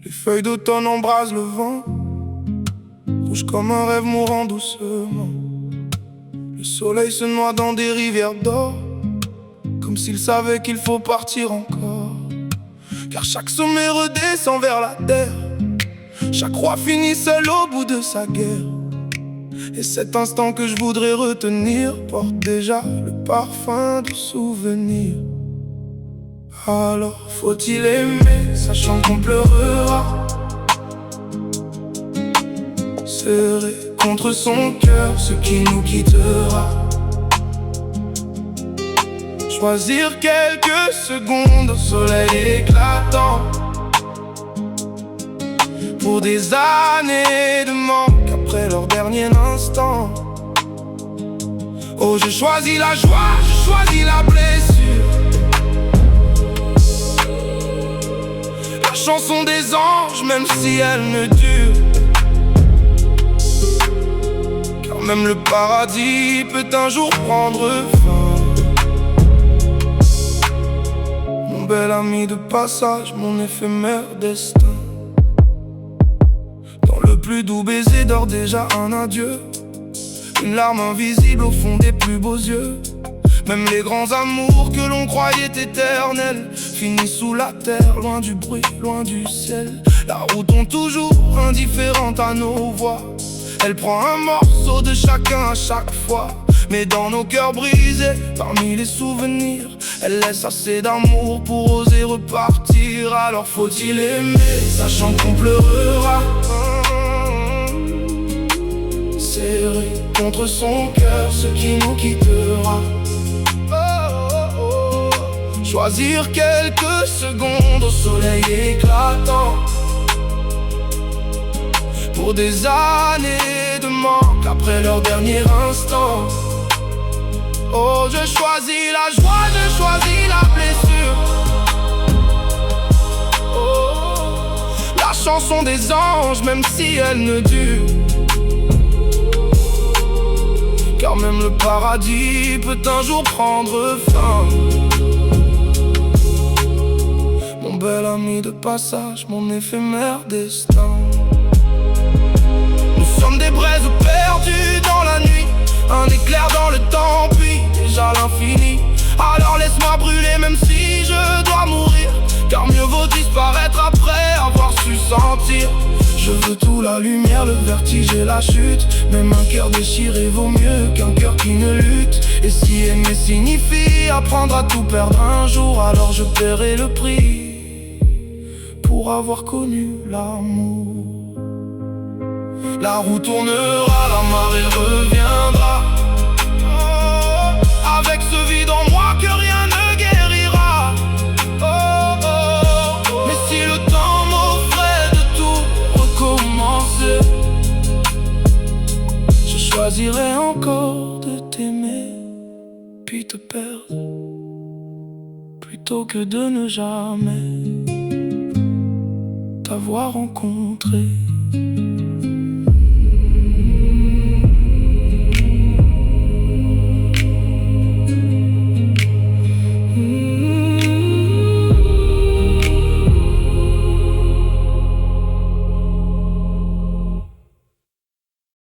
Les feuilles d'automne embrasent le vent, rouge comme un rêve mourant doucement. Le soleil se noie dans des rivières d'or, comme s'il savait qu'il faut partir encore. Car chaque sommet redescend vers la terre, chaque roi finit seul au bout de sa guerre. Et cet instant que je voudrais retenir porte déjà le parfum de souvenir. Alors faut-il aimer, sachant qu'on pleurera, serrer contre son cœur ce qui nous quittera, choisir quelques secondes au soleil éclatant, pour des années de manque après leur dernier instant. Oh, je choisis la joie, je choisis la blessure, la chanson des anges, même si elle ne dure. Car même le paradis peut un jour prendre fin. Mon bel ami de passage, mon éphémère destin. Dans le plus doux baiser dort déjà un adieu, une larme invisible au fond des plus beaux yeux. Même les grands amours que l'on croyait éternels finissent sous la terre, loin du bruit, loin du ciel. La route tourne toujours indifférente à nos voix, elle prend un morceau de chacun à chaque fois. Mais dans nos cœurs brisés, parmi les souvenirs, elle laisse assez d'amour pour oser repartir. Alors faut-il aimer, sachant qu'on pleurera, serrer contre son cœur ce qui nous quittera, choisir quelques secondes au soleil éclatant, pour des années de manque après leur dernier instant. Oh, je choisis la joie, je choisis la blessure. Oh, la chanson des anges, même si elle ne dure. Car même le paradis peut un jour prendre fin. Mon bel ami de passage, mon éphémère destin. Nous sommes des braises perdues dans la nuit, un éclair dans le temps, puis déjà l'infini. Alors laisse-moi brûler même si je dois mourir, car mieux vaut disparaître après avoir su sentir. Je veux tout, la lumière, le vertige et la chute. Même un cœur déchiré vaut mieux qu'un cœur qui ne lutte. Et si aimer signifie apprendre à tout perdre un jour, alors je paierai le prix pour avoir connu l'amour. La roue tournera, la marée reviendra, avec ce vide en moi que rien ne guérira. Mais si le temps m'offrait de tout recommencer, je choisirais encore de t'aimer, puis te perdre, plutôt que de ne jamais t'avoir rencontré.